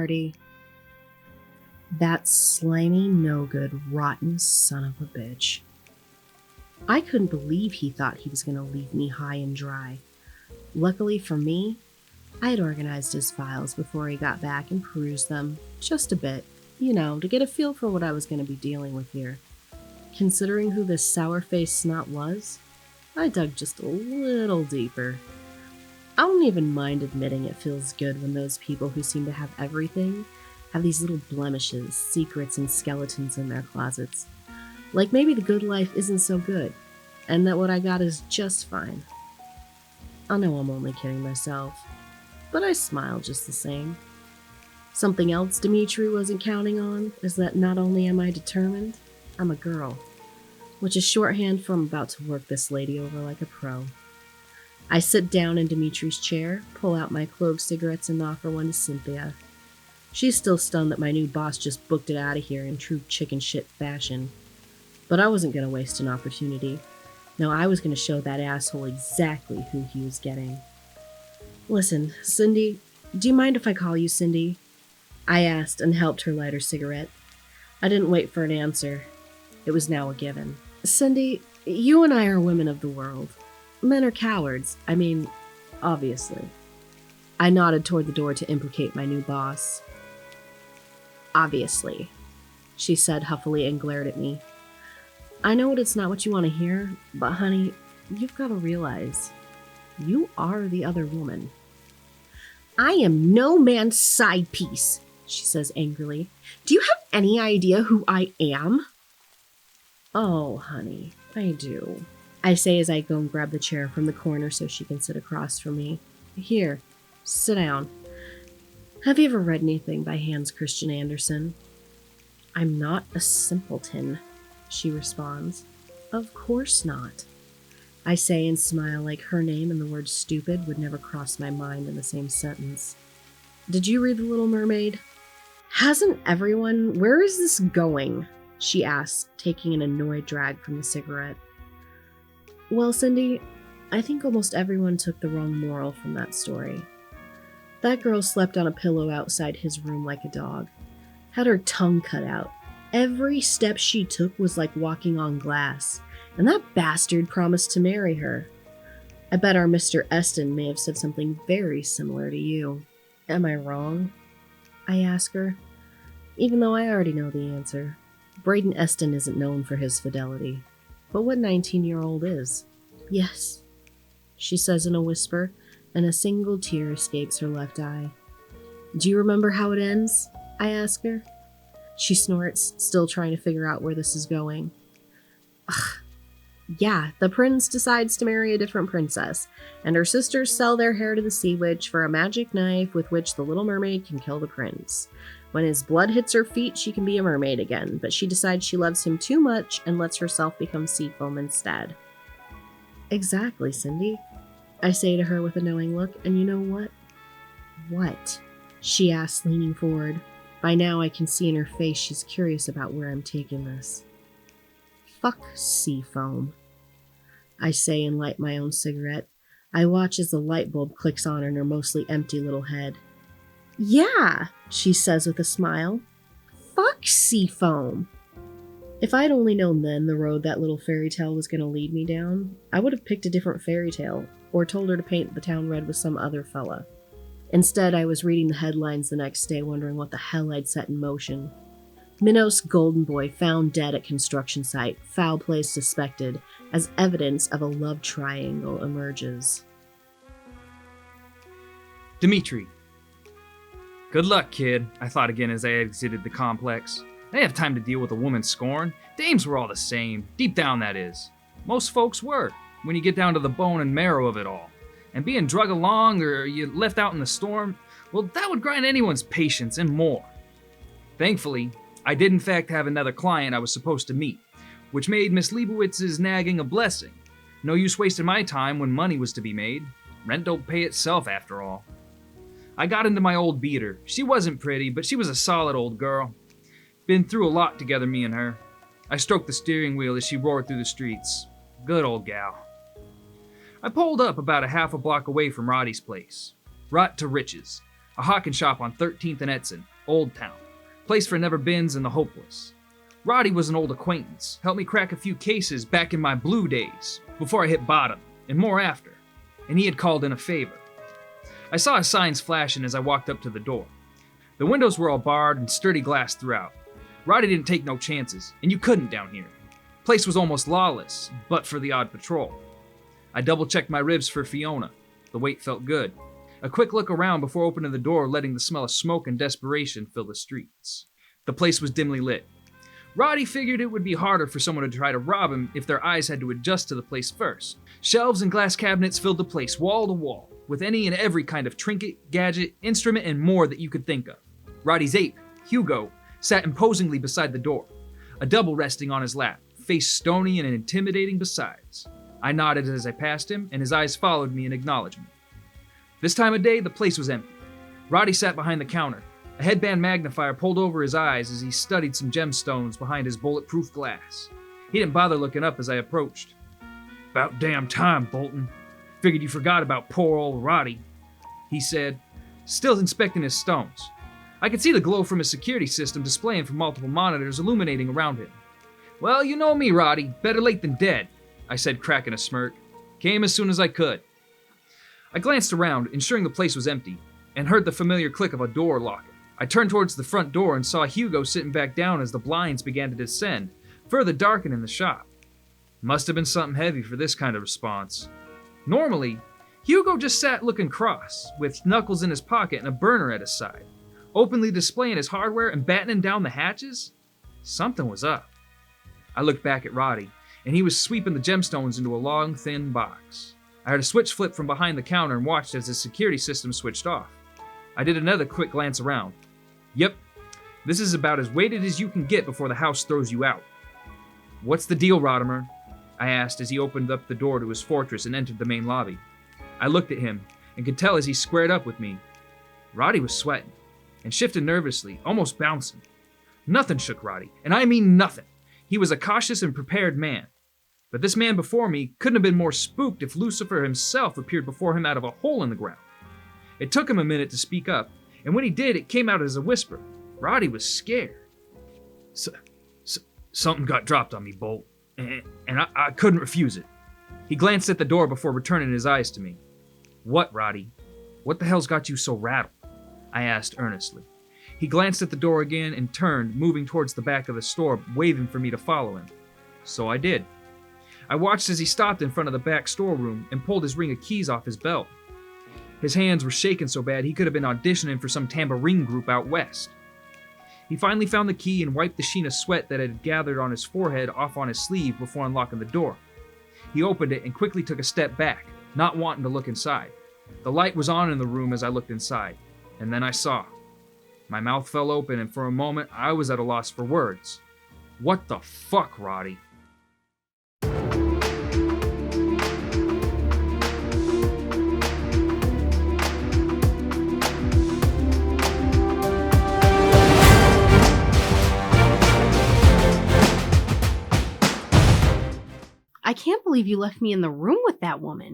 Marty. That slimy, no-good, rotten son of a bitch. I couldn't believe he thought he was going to leave me high and dry. Luckily for me, I had organized his files before he got back and perused them, just a bit, to get a feel for what I was going to be dealing with here. Considering who this sour-faced snot was, I dug just a little deeper. I don't even mind admitting it feels good when those people who seem to have everything have these little blemishes, secrets, and skeletons in their closets. Like maybe the good life isn't so good, and that what I got is just fine. I know I'm only kidding myself, but I smile just the same. Something else Demetri wasn't counting on is that not only am I determined, I'm a girl, which is shorthand for I'm about to work this lady over like a pro. I sit down in Demetri's chair, pull out my clove cigarettes, and offer one to Cynthia. She's still stunned that my new boss just booked it out of here in true chicken shit fashion. But I wasn't going to waste an opportunity. No, I was going to show that asshole exactly who he was getting. Listen, Cindy, do you mind if I call you Cindy? I asked and helped her light her cigarette. I didn't wait for an answer. It was now a given. Cindy, you and I are women of the world. Men are cowards. I mean, obviously. I nodded toward the door to implicate my new boss. Obviously, she said huffily and glared at me. I know it's not what you want to hear, but honey, you've got to realize, you are the other woman. I am no man's side piece, she says angrily. Do you have any idea who I am? Oh, honey, I do. I say as I go and grab the chair from the corner so she can sit across from me. Here, sit down. Have you ever read anything by Hans Christian Andersen? I'm not a simpleton, she responds. Of course not. I say and smile like her name and the word stupid would never cross my mind in the same sentence. Did you read The Little Mermaid? Hasn't everyone? Where is this going? She asks, taking an annoyed drag from the cigarette. Well, Cindy, I think almost everyone took the wrong moral from that story. That girl slept on a pillow outside his room like a dog. Had her tongue cut out. Every step she took was like walking on glass. And that bastard promised to marry her. I bet our Mr. Eston may have said something very similar to you. Am I wrong? I ask her, even though I already know the answer. Braden Eston isn't known for his fidelity. But what 19-year-old is? Yes, she says in a whisper, and a single tear escapes her left eye. Do you remember how it ends? I ask her. She snorts, still trying to figure out where this is going. Ugh. Yeah, the prince decides to marry a different princess, and her sisters sell their hair to the sea witch for a magic knife with which the little mermaid can kill the prince. When his blood hits her feet, she can be a mermaid again, but she decides she loves him too much and lets herself become sea foam instead. Exactly, Cindy, I say to her with a knowing look, and you know what? What? She asks, leaning forward. By now I can see in her face she's curious about where I'm taking this. Fuck sea foam, I say and light my own cigarette. I watch as the light bulb clicks on in her mostly empty little head. Yeah, she says with a smile. Fuck sea foam. If I'd only known then the road that little fairy tale was going to lead me down, I would have picked a different fairy tale, or told her to paint the town red with some other fella. Instead, I was reading the headlines the next day wondering what the hell I'd set in motion. Minos Golden Boy found dead at construction site, foul play suspected, as evidence of a love triangle emerges. Demetri. Good luck, kid, I thought again as I exited the complex. I didn't have time to deal with a woman's scorn. Dames were all the same, deep down that is. Most folks were, when you get down to the bone and marrow of it all. And being drug along or you left out in the storm, well, that would grind anyone's patience and more. Thankfully, I did in fact have another client I was supposed to meet, which made Miss Leibowitz's nagging a blessing. No use wasting my time when money was to be made. Rent don't pay itself after all. I got into my old beater. She wasn't pretty, but she was a solid old girl. Been through a lot together, me and her. I stroked the steering wheel as she roared through the streets. Good old gal. I pulled up about a half a block away from Roddy's place. Rot to Riches, a hawking shop on 13th and Edson, Old Town, place for never-beens and the hopeless. Roddy was an old acquaintance, helped me crack a few cases back in my blue days, before I hit bottom, and more after, and he had called in a favor. I saw his signs flashing as I walked up to the door. The windows were all barred and sturdy glass throughout. Roddy didn't take no chances, and you couldn't down here. Place was almost lawless, but for the odd patrol. I double-checked my ribs for Fiona. The weight felt good. A quick look around before opening the door, letting the smell of smoke and desperation fill the streets. The place was dimly lit. Roddy figured it would be harder for someone to try to rob him if their eyes had to adjust to the place first. Shelves and glass cabinets filled the place wall to wall, with any and every kind of trinket, gadget, instrument, and more that you could think of. Roddy's ape, Hugo, sat imposingly beside the door, a double resting on his lap, face stony and intimidating besides. I nodded as I passed him, and his eyes followed me in acknowledgement. This time of day, the place was empty. Roddy sat behind the counter, a headband magnifier pulled over his eyes as he studied some gemstones behind his bulletproof glass. He didn't bother looking up as I approached. "About damn time, Bolton. Figured you forgot about poor old Roddy," he said, still inspecting his stones. I could see the glow from his security system displaying from multiple monitors illuminating around him. "Well, you know me, Roddy. Better late than dead," I said, cracking a smirk. "Came as soon as I could." I glanced around, ensuring the place was empty, and heard the familiar click of a door locking. I turned towards the front door and saw Hugo sitting back down as the blinds began to descend, further darkening the shop. Must have been something heavy for this kind of response. Normally, Hugo just sat looking cross, with knuckles in his pocket and a burner at his side, openly displaying his hardware and battening down the hatches. Something was up. I looked back at Roddy, and he was sweeping the gemstones into a long, thin box. I heard a switch flip from behind the counter and watched as his security system switched off. I did another quick glance around. Yep, this is about as weighted as you can get before the house throws you out. "What's the deal, Rodimer?" I asked as he opened up the door to his fortress and entered the main lobby. I looked at him and could tell as he squared up with me. Roddy was sweating and shifted nervously, almost bouncing. Nothing shook Roddy, and I mean nothing. He was a cautious and prepared man. But this man before me couldn't have been more spooked if Lucifer himself appeared before him out of a hole in the ground. It took him a minute to speak up, and when he did, it came out as a whisper. Roddy was scared. Something got dropped on me, Bolt, and I couldn't refuse it." He glanced at the door before returning his eyes to me. "What, Roddy? What the hell's got you so rattled?" I asked earnestly. He glanced at the door again and turned, moving towards the back of the store, waving for me to follow him. So I did. I watched as he stopped in front of the back storeroom and pulled his ring of keys off his belt. His hands were shaking so bad he could have been auditioning for some tambourine group out west. He finally found the key and wiped the sheen of sweat that had gathered on his forehead off on his sleeve before unlocking the door. He opened it and quickly took a step back, not wanting to look inside. The light was on in the room as I looked inside, and then I saw. My mouth fell open, and for a moment I was at a loss for words. What the fuck, Roddy? I can't believe you left me in the room with that woman.